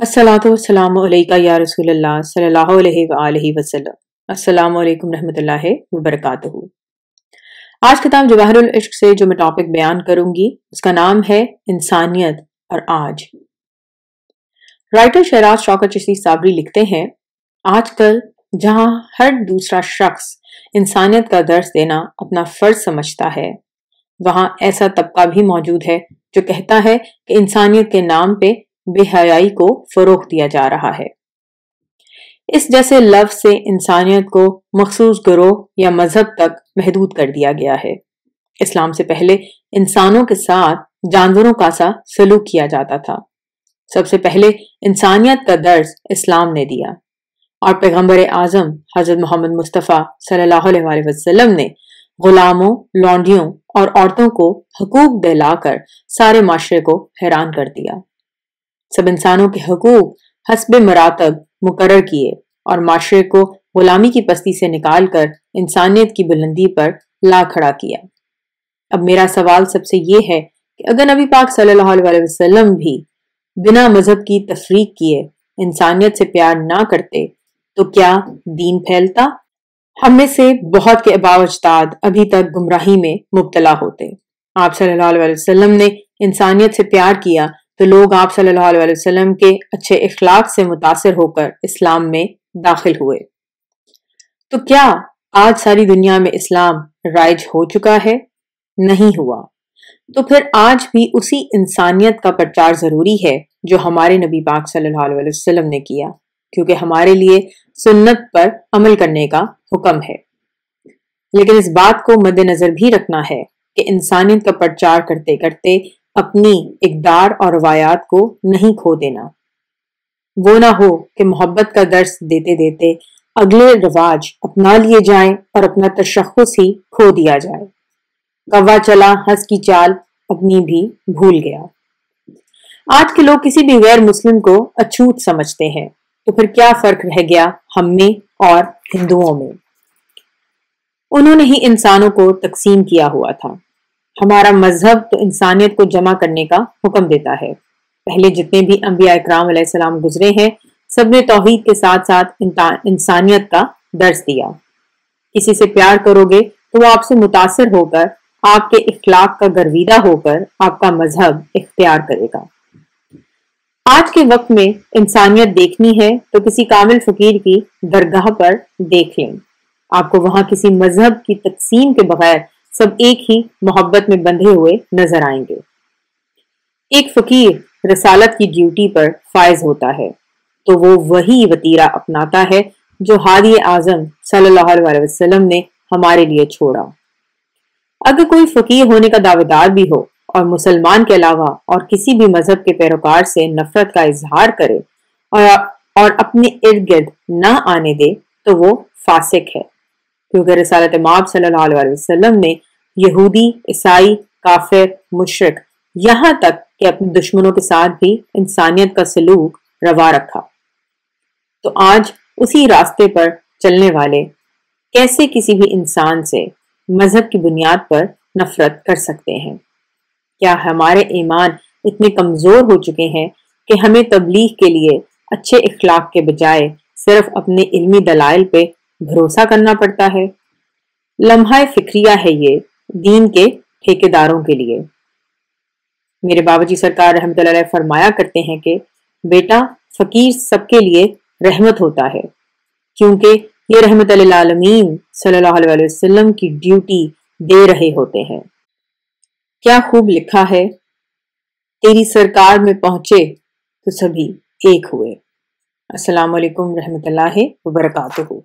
अस्सलातु वस्सलामु अलैका या रसूल अल्लाह सल्लल्लाहु अलैहि वआलिहि वसल्लम। अस्सलामु अलैकुम रहमतुल्लाहि व बरकातुहू। आज किताब जवाहिरुल इश्क से जो मैं टॉपिक बयान करूंगी उसका नाम है इंसानियत और आज। राइटर शहराज शौकत चिश्ती साबरी लिखते हैं, आजकल जहां हर दूसरा शख्स इंसानियत का दर्स देना अपना फर्ज समझता है, वहां ऐसा तबका भी मौजूद है जो कहता है कि इंसानियत के नाम पे बेहयाई को फरोग दिया जा रहा है। इस जैसे लफ्ज से इंसानियत को मखसूस गिरोह या मजहब तक महदूद कर दिया गया है। इस्लाम से पहले इंसानों के साथ जानवरों का सा सलूक किया जाता था। सबसे पहले इंसानियत का दर्स इस्लाम ने दिया और पैगंबर आजम हजरत मोहम्मद मुस्तफ़ा सल्लल्लाहु अलैहि वसल्लम ने गुलामों, लौंडियों और औरतों को हकूक दिलाकर सारे माशरे को हैरान कर दिया। सब इंसानों के हकूक हस्बे मरातब मुकर्रर किए और माशरे को गुलामी की पस्ती से निकालकर इंसानियत की बुलंदी पर ला खड़ा किया। अब मेरा सवाल सबसे ये है कि अगर नबी पाक सल्लल्लाहु अलैहि वसल्लम भी बिना मजहब की तफरीक किए इंसानियत से प्यार ना करते तो क्या दीन फैलता? हम में से बहुत के अबाव अजदाद अभी तक गुमराही में मुब्तला होते। आप सल्लल्लाहु अलैहि वसल्लम ने इंसानियत से प्यार किया तो लोग आप सल्लल्लाहु अलैहि वसल्लम के अच्छे इखलाक से मुतासिर होकर इस्लाम में दाखिल हुए। तो क्या आज सारी दुनिया में इस्लाम राइज हो चुका है? नहीं हुआ। तो फिर आज भी उसी इंसानियत का प्रचार जरूरी है जो हमारे नबी पाक सल्लल्लाहु अलैहि वसल्लम ने किया, क्योंकि हमारे लिए सुन्नत पर अमल करने का हुक्म है। लेकिन इस बात को मद्देनजर भी रखना है कि इंसानियत का प्रचार करते करते अपनी इकदार और रवायात को नहीं खो देना। वो ना हो कि मोहब्बत का दर्स देते देते अगले रवाज अपना लिए जाएं और अपना तशख्खुस ही खो दिया जाए। कौवा चला हंस की चाल अपनी भी भूल गया। आज के लोग किसी भी गैर मुस्लिम को अछूत समझते हैं, तो फिर क्या फर्क रह गया हम में और हिंदुओं में? उन्होंने ही इंसानों को तकसीम किया हुआ था। हमारा मजहब तो इंसानियत को जमा करने का हुक्म देता है। पहले जितने भी अंबिया इकराम अलैहिस्सलाम गुजरे हैं, सब ने तौहीद के साथ साथ इंसानियत का दर्स दिया। किसी से प्यार करोगे तो वो आपसे मुतासिर होकर, आपके इखलाक का गर्विदा होकर आपका मजहब इख्तियार करेगा। आज के वक्त में इंसानियत देखनी है तो किसी कामिल फकीर की दरगाह पर देख लें। आपको वहां किसी मजहब की तकसीम के बगैर सब एक ही मोहब्बत में बंधे हुए नजर आएंगे। एक फकीर रसालत की ड्यूटी पर फायज होता है तो वो वही वतीरा अपनाता है जो हादी आजम सल्लल्लाहु अलैहि वसल्लम ने हमारे लिए छोड़ा। अगर कोई फकीर होने का दावेदार भी हो और मुसलमान के अलावा और किसी भी मजहब के पैरोकार से नफरत का इजहार करे और अपने इर्द गिर्द न आने दे तो वो फासिक है, क्योंकि रसालत माब सल्लल्लाहु अलैहि वसल्लम ने यहूदी, ईसाई, काफिर, मुशरिक, यहाँ तक कि अपने दुश्मनों के साथ भी इंसानियत का सलूक रवा रखा। तो आज उसी रास्ते पर चलने वाले कैसे किसी भी इंसान से मजहब की बुनियाद पर नफरत कर सकते हैं? क्या हमारे ईमान इतने कमजोर हो चुके हैं कि हमें तबलीग के लिए अच्छे इखलाक के बजाय सिर्फ अपने इल्मी दलाइल पे भरोसा करना पड़ता है? लम्हा फिक्रिया है ये दीन के ठेकेदारों के लिए। मेरे बाबाजी सरकार रहमतुल्लाह अलैह फरमाया करते हैं कि बेटा, फकीर सबके लिए रहमत होता है, क्योंकि ये रहमत लिल आलमीन सल्लल्लाहु अलैहि वसल्लम की ड्यूटी दे रहे होते हैं। क्या खूब लिखा है, तेरी सरकार में पहुंचे तो सभी एक हुए। अस्सलाम वालेकुम रहमतुल्लाहि व बरकातुहू।